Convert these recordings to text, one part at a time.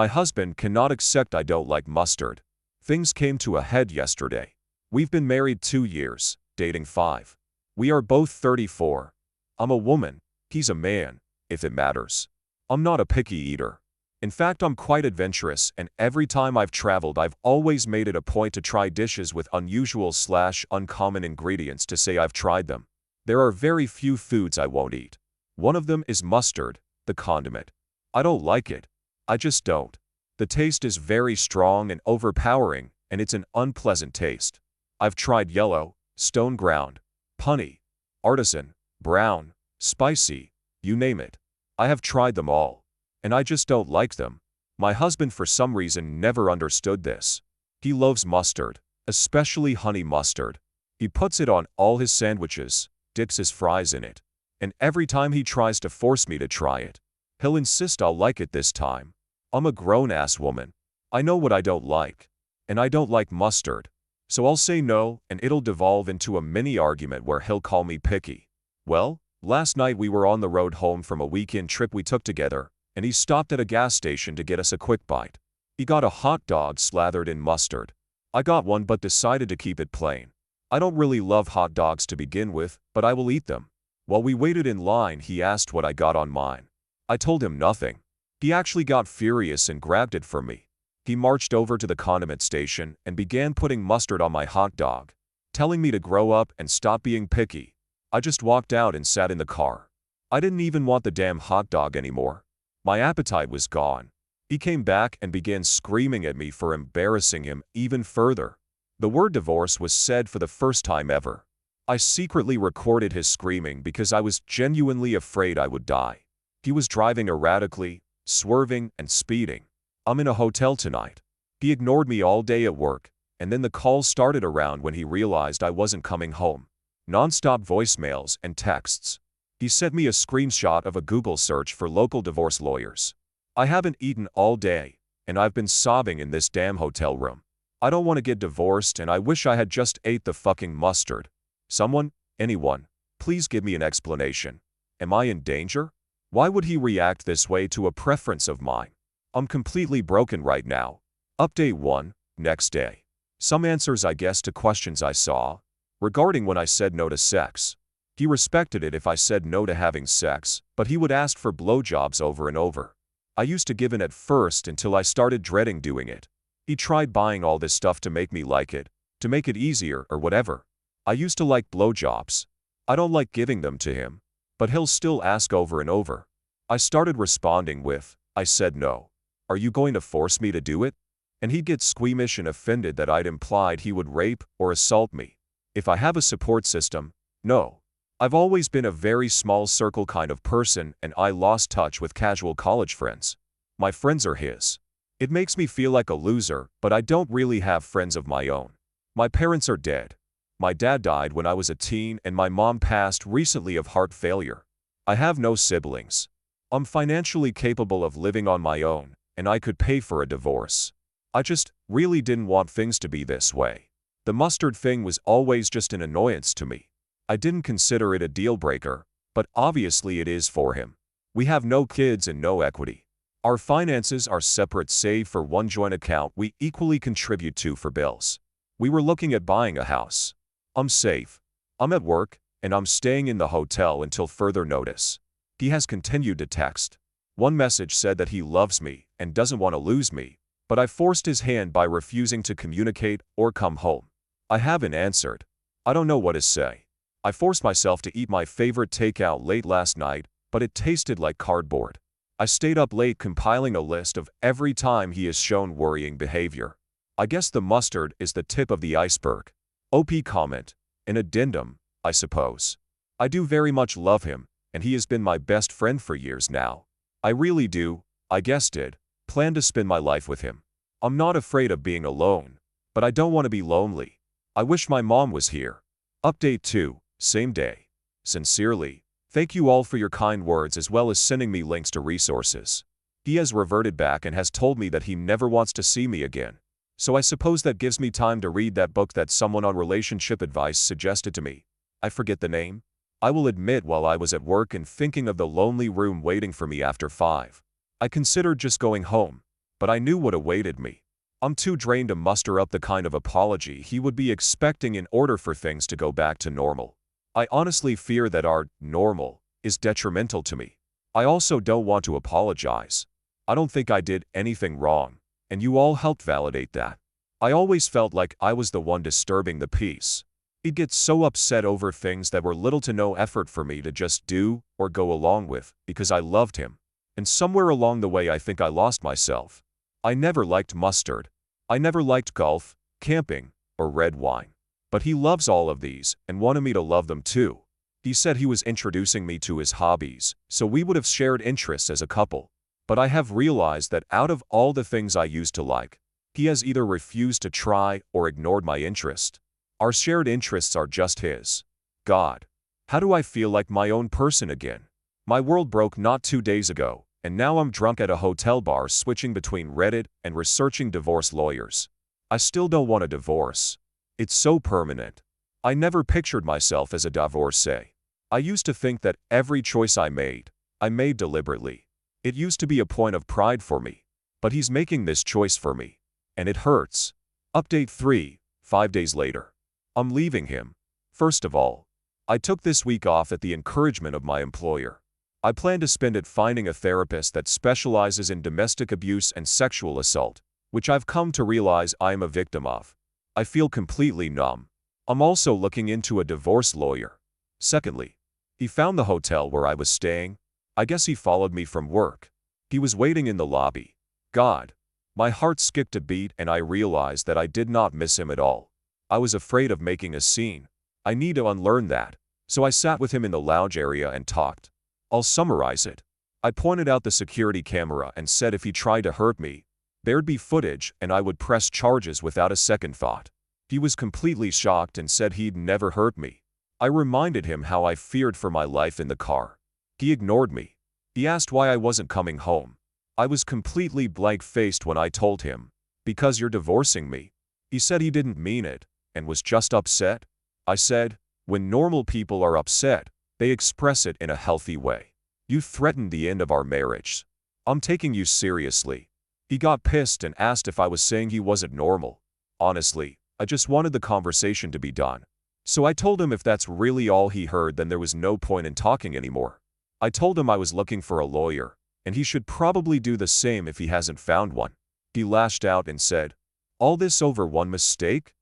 My husband cannot accept I don't like mustard. Things came to a head yesterday. We've been married 2 years, dating 5. We are both 34. I'm a woman, he's a man, if it matters. I'm not a picky eater. In fact, I'm quite adventurous, and every time I've traveled I've always made it a point to try dishes with unusual/uncommon ingredients to say I've tried them. There are very few foods I won't eat. One of them is mustard, the condiment. I don't like it. I just don't. The taste is very strong and overpowering, and it's an unpleasant taste. I've tried yellow, stone ground, punny, artisan, brown, spicy, you name it. I have tried them all, and I just don't like them. My husband for some reason never understood this. He loves mustard, especially honey mustard. He puts it on all his sandwiches, dips his fries in it, and every time he tries to force me to try it, he'll insist I'll like it this time. I'm a grown-ass woman. I know what I don't like, and I don't like mustard. So I'll say no, and it'll devolve into a mini-argument where he'll call me picky. Well, last night we were on the road home from a weekend trip we took together, and he stopped at a gas station to get us a quick bite. He got a hot dog slathered in mustard. I got one but decided to keep it plain. I don't really love hot dogs to begin with, but I will eat them. While we waited in line, he asked what I got on mine. I told him nothing. He actually got furious and grabbed it from me. He marched over to the condiment station and began putting mustard on my hot dog, telling me to grow up and stop being picky. I just walked out and sat in the car. I didn't even want the damn hot dog anymore. My appetite was gone. He came back and began screaming at me for embarrassing him even further. The word divorce was said for the first time ever. I secretly recorded his screaming because I was genuinely afraid I would die. He was driving erratically, swerving and speeding. I'm in a hotel tonight. He ignored me all day at work, and then the calls started around when he realized I wasn't coming home. Non-stop voicemails and texts. He sent me a screenshot of a Google search for local divorce lawyers. I haven't eaten all day, and I've been sobbing in this damn hotel room. I don't want to get divorced, and I wish I had just ate the fucking mustard. Someone, anyone, please give me an explanation. Am I in danger? Why would he react this way to a preference of mine? I'm completely broken right now. Update 1, next day. Some answers I guess to questions I saw. Regarding when I said no to sex. He respected it if I said no to having sex, but he would ask for blowjobs over and over. I used to give in at first until I started dreading doing it. He tried buying all this stuff to make me like it, to make it easier or whatever. I used to like blowjobs. I don't like giving them to him, but he'll still ask over and over. I started responding with, I said no. Are you going to force me to do it? And he'd get squeamish and offended that I'd implied he would rape or assault me. If I have a support system, no. I've always been a very small circle kind of person, and I lost touch with casual college friends. My friends are his. It makes me feel like a loser, but I don't really have friends of my own. My parents are dead. My dad died when I was a teen, and my mom passed recently of heart failure. I have no siblings. I'm financially capable of living on my own, and I could pay for a divorce. I just really didn't want things to be this way. The mustard thing was always just an annoyance to me. I didn't consider it a deal breaker, but obviously it is for him. We have no kids and no equity. Our finances are separate save for one joint account we equally contribute to for bills. We were looking at buying a house. I'm safe. I'm at work, and I'm staying in the hotel until further notice. He has continued to text. One message said that he loves me and doesn't want to lose me, but I forced his hand by refusing to communicate or come home. I haven't answered. I don't know what to say. I forced myself to eat my favorite takeout late last night, but it tasted like cardboard. I stayed up late compiling a list of every time he has shown worrying behavior. I guess the mustard is the tip of the iceberg. OP comment. An addendum, I suppose. I do very much love him, and he has been my best friend for years now. I really do, I guess plan to spend my life with him. I'm not afraid of being alone, but I don't want to be lonely. I wish my mom was here. Update 2, same day. Sincerely, thank you all for your kind words as well as sending me links to resources. He has reverted back and has told me that he never wants to see me again. So I suppose that gives me time to read that book that someone on relationship advice suggested to me. I forget the name. I will admit while I was at work and thinking of the lonely room waiting for me after 5, I considered just going home. but I knew what awaited me. I'm too drained to muster up the kind of apology he would be expecting in order for things to go back to normal. I honestly fear that our normal is detrimental to me. I also don't want to apologize. I don't think I did anything wrong, and you all helped validate that. I always felt like I was the one disturbing the peace. He'd get so upset over things that were little to no effort for me to just do or go along with because I loved him. And somewhere along the way I think I lost myself. I never liked mustard. I never liked golf, camping, or red wine. But he loves all of these and wanted me to love them too. He said he was introducing me to his hobbies, so we would have shared interests as a couple. But I have realized that out of all the things I used to like, he has either refused to try or ignored my interest. Our shared interests are just his. God. How do I feel like my own person again? My world broke not 2 days ago, and now I'm drunk at a hotel bar switching between Reddit and researching divorce lawyers. I still don't want a divorce. It's so permanent. I never pictured myself as a divorcee. I used to think that every choice I made deliberately. It used to be a point of pride for me. But he's making this choice for me. And it hurts. Update 3, 5 days later. I'm leaving him. First of all, I took this week off at the encouragement of my employer. I plan to spend it finding a therapist that specializes in domestic abuse and sexual assault, which I've come to realize I am a victim of. I feel completely numb. I'm also looking into a divorce lawyer. Secondly, he found the hotel where I was staying. I guess he followed me from work. He was waiting in the lobby. God. My heart skipped a beat and I realized that I did not miss him at all. I was afraid of making a scene. I need to unlearn that. So I sat with him in the lounge area and talked. I'll summarize it. I pointed out the security camera and said if he tried to hurt me, there'd be footage and I would press charges without a second thought. He was completely shocked and said he'd never hurt me. I reminded him how I feared for my life in the car. He ignored me. He asked why I wasn't coming home. I was completely blank-faced when I told him, "Because you're divorcing me." He said he didn't mean it and was just upset. I said, "When normal people are upset, they express it in a healthy way. You threatened the end of our marriage. I'm taking you seriously." He got pissed and asked if I was saying he wasn't normal. Honestly, I just wanted the conversation to be done. So I told him if that's really all he heard, then there was no point in talking anymore. I told him I was looking for a lawyer, and he should probably do the same if he hasn't found one. He lashed out and said, "All this over one mistake?"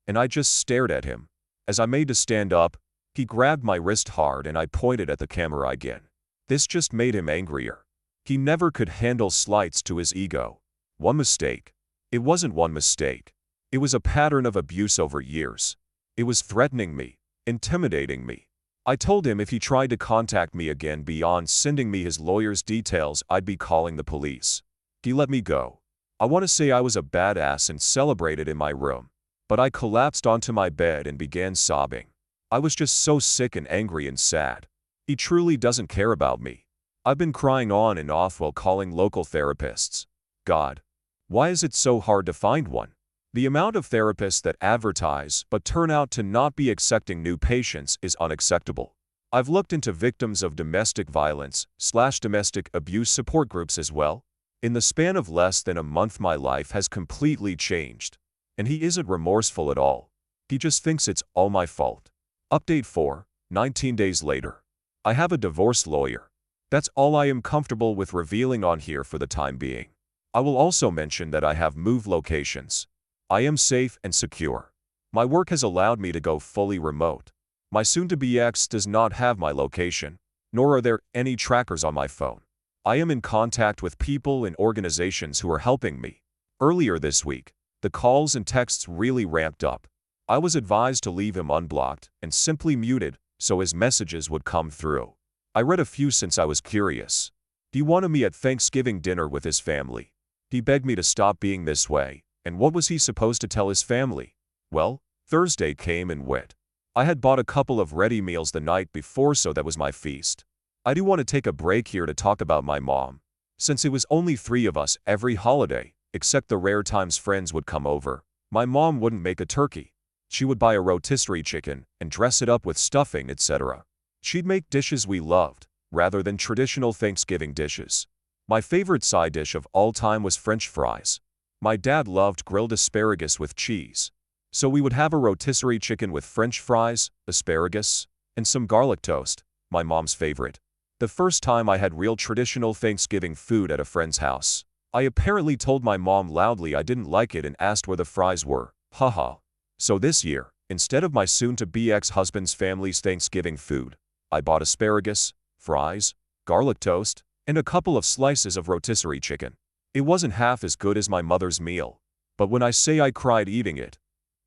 And I just stared at him. As I made to stand up, he grabbed my wrist hard and I pointed at the camera again. This just made him angrier. He never could handle slights to his ego. One mistake. It wasn't one mistake. It was a pattern of abuse over years. It was threatening me, intimidating me. I told him if he tried to contact me again beyond sending me his lawyer's details, I'd be calling the police. He let me go. I want to say I was a badass and celebrated in my room. But I collapsed onto my bed and began sobbing. I was just so sick and angry and sad. He truly doesn't care about me. I've been crying on and off while calling local therapists. God. Why is it so hard to find one? The amount of therapists that advertise but turn out to not be accepting new patients is unacceptable. I've looked into victims of domestic violence/domestic abuse support groups as well. In the span of less than a month, my life has completely changed. And he isn't remorseful at all. He just thinks it's all my fault. Update 4, 19 days later. I have a divorce lawyer. That's all I am comfortable with revealing on here for the time being. I will also mention that I have moved locations. I am safe and secure. My work has allowed me to go fully remote. My soon-to-be ex does not have my location, nor are there any trackers on my phone. I am in contact with people and organizations who are helping me. Earlier this week, the calls and texts really ramped up. I was advised to leave him unblocked and simply muted so his messages would come through. I read a few since I was curious. He wanted me at Thanksgiving dinner with his family. He begged me to stop being this way, and what was he supposed to tell his family? Well, Thursday came and went. I had bought a couple of ready meals the night before, so that was my feast. I do want to take a break here to talk about my mom. Since it was only 3 of us every holiday, except the rare times friends would come over, my mom wouldn't make a turkey. She would buy a rotisserie chicken and dress it up with stuffing, etc. She'd make dishes we loved, rather than traditional Thanksgiving dishes. My favorite side dish of all time was French fries. My dad loved grilled asparagus with cheese. So we would have a rotisserie chicken with French fries, asparagus, and some garlic toast, my mom's favorite. The first time I had real traditional Thanksgiving food at a friend's house, I apparently told my mom loudly I didn't like it and asked where the fries were. Haha. So this year, instead of my soon-to-be ex-husband's family's Thanksgiving food, I bought asparagus, fries, garlic toast, and a couple of slices of rotisserie chicken. It wasn't half as good as my mother's meal, but when I say I cried eating it,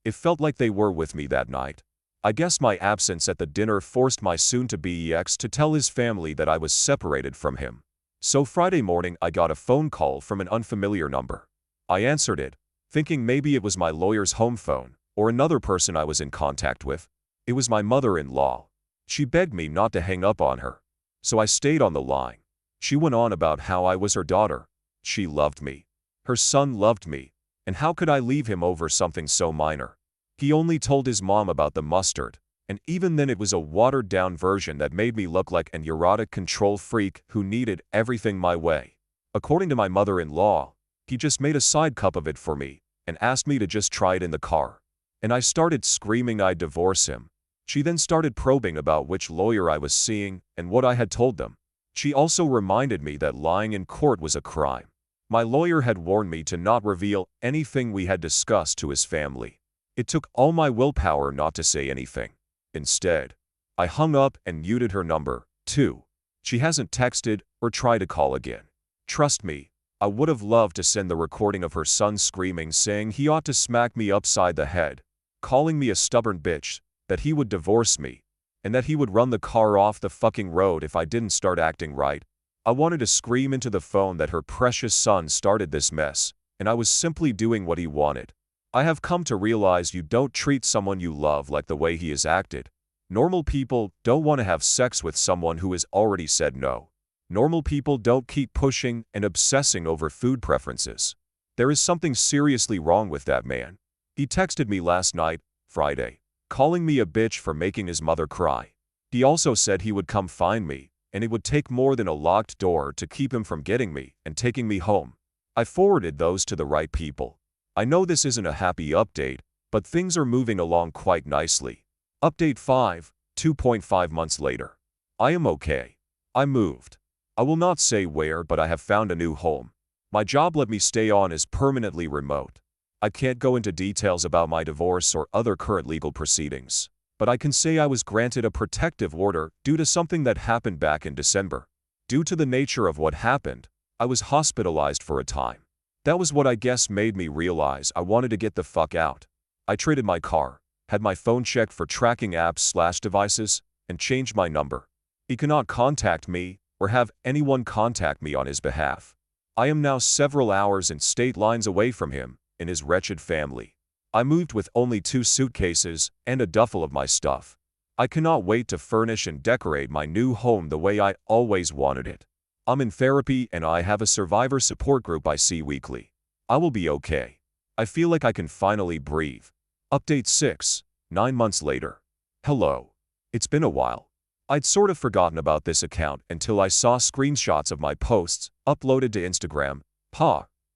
it felt like they were with me that night. I guess my absence at the dinner forced my soon-to-be ex to tell his family that I was separated from him. So Friday morning I got a phone call from an unfamiliar number. I answered it, thinking maybe it was my lawyer's home phone, or another person I was in contact with. It was my mother-in-law. She begged me not to hang up on her. So I stayed on the line. She went on about how I was her daughter. She loved me. Her son loved me. And how could I leave him over something so minor? He only told his mom about the mustard, and even then it was a watered-down version that made me look like an erotic control freak who needed everything my way. According to my mother-in-law, he just made a side cup of it for me and asked me to just try it in the car. And I started screaming I'd divorce him. She then started probing about which lawyer I was seeing and what I had told them. She also reminded me that lying in court was a crime. My lawyer had warned me to not reveal anything we had discussed to his family. It took all my willpower not to say anything. Instead, I hung up and muted her number, too. She hasn't texted or tried to call again. Trust me, I would have loved to send the recording of her son screaming saying he ought to smack me upside the head, calling me a stubborn bitch, that he would divorce me, and that he would run the car off the fucking road if I didn't start acting right. I wanted to scream into the phone that her precious son started this mess, and I was simply doing what he wanted. I have come to realize you don't treat someone you love like the way he has acted. Normal people don't want to have sex with someone who has already said no. Normal people don't keep pushing and obsessing over food preferences. There is something seriously wrong with that man. He texted me last night, Friday, calling me a bitch for making his mother cry. He also said he would come find me, and it would take more than a locked door to keep him from getting me and taking me home. I forwarded those to the right people. I know this isn't a happy update, but things are moving along quite nicely. Update 5, 2.5 months later. I am okay. I moved. I will not say where, but I have found a new home. My job let me stay on as permanently remote. I can't go into details about my divorce or other current legal proceedings, but I can say I was granted a protective order due to something that happened back in December. Due to the nature of what happened, I was hospitalized for a time. That was what I guess made me realize I wanted to get the fuck out. I traded my car, had my phone checked for tracking apps/devices, and changed my number. He cannot contact me or have anyone contact me on his behalf. I am now several hours and state lines away from him and his wretched family. I moved with only 2 suitcases and a duffel of my stuff. I cannot wait to furnish and decorate my new home the way I always wanted it. I'm in therapy and I have a survivor support group I see weekly. I will be okay. I feel like I can finally breathe. Update 6, 9 months later. Hello. It's been a while. I'd sort of forgotten about this account until I saw screenshots of my posts uploaded to Instagram.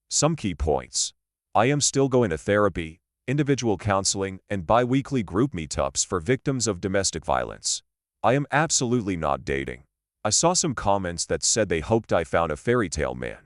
Some key points. I am still going to therapy, individual counseling, and bi-weekly group meetups for victims of domestic violence. I am absolutely not dating. I saw some comments that said they hoped I found a fairy tale man.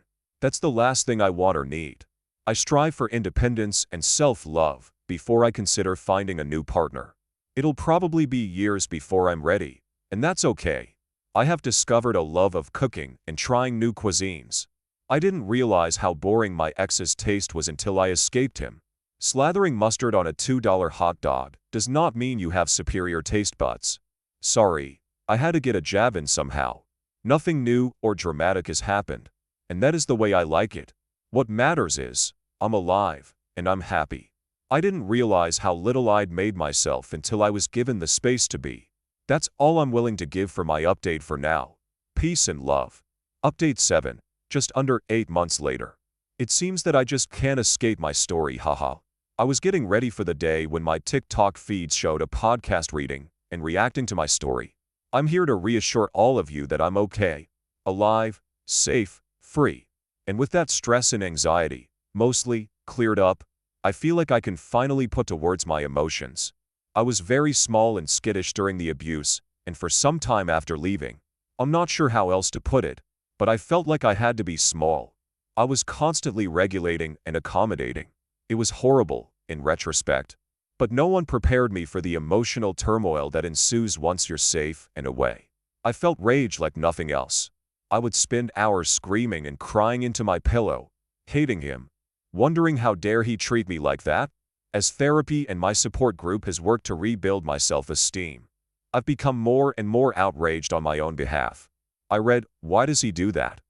That's the last thing I want or need. I strive for independence and self-love before I consider finding a new partner. It'll probably be years before I'm ready, and that's okay. I have discovered a love of cooking and trying new cuisines. I didn't realize how boring my ex's taste was until I escaped him. Slathering mustard on a $2 hot dog does not mean you have superior taste buds. Sorry, I had to get a jab in somehow. Nothing new or dramatic has happened, and that is the way I like it. What matters is, I'm alive, and I'm happy. I didn't realize how little I'd made myself until I was given the space to be. That's all I'm willing to give for my update for now. Peace and love. Update 7, just under 8 months later. It seems that I just can't escape my story, haha. I was getting ready for the day when my TikTok feed showed a podcast reading and reacting to my story. I'm here to reassure all of you that I'm okay, alive, safe, free. And with that stress and anxiety, mostly, cleared up, I feel like I can finally put to words my emotions. I was very small and skittish during the abuse, and for some time after leaving. I'm not sure how else to put it, but I felt like I had to be small. I was constantly regulating and accommodating. It was horrible, in retrospect. But no one prepared me for the emotional turmoil that ensues once you're safe and away. I felt rage like nothing else. I would spend hours screaming and crying into my pillow, hating him, wondering how dare he treat me like that. As therapy and my support group has worked to rebuild my self-esteem, I've become more and more outraged on my own behalf. I read, "Why does he do that?"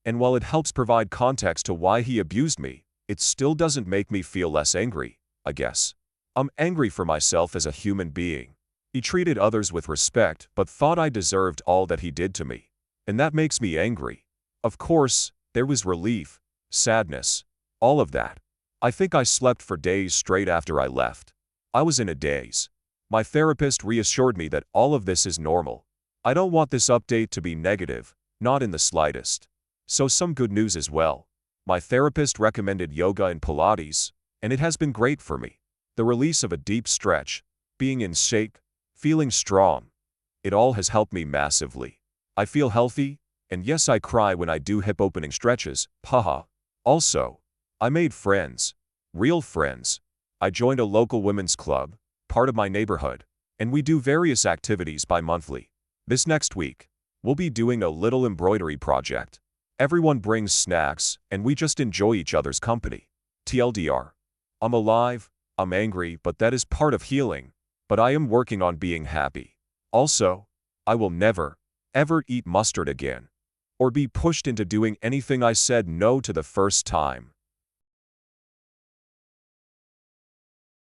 And while it helps provide context to why he abused me, it still doesn't make me feel less angry, I guess. I'm angry for myself as a human being. He treated others with respect but thought I deserved all that he did to me. And that makes me angry. Of course, there was relief, sadness, all of that. I think I slept for days straight after I left. I was in a daze. My therapist reassured me that all of this is normal. I don't want this update to be negative, not in the slightest. So some good news as well. My therapist recommended yoga and Pilates, and it has been great for me. The release of a deep stretch, being in shape, feeling strong. It all has helped me massively. I feel healthy, and yes, I cry when I do hip-opening stretches, haha. Also, I made friends. Real friends. I joined a local women's club, part of my neighborhood, and we do various activities bi-monthly. This next week, we'll be doing a little embroidery project. Everyone brings snacks, and we just enjoy each other's company. TLDR. I'm alive, I'm angry, but that is part of healing. But I am working on being happy. Also, I will never, ever eat mustard again. Or be pushed into doing anything I said no to the first time.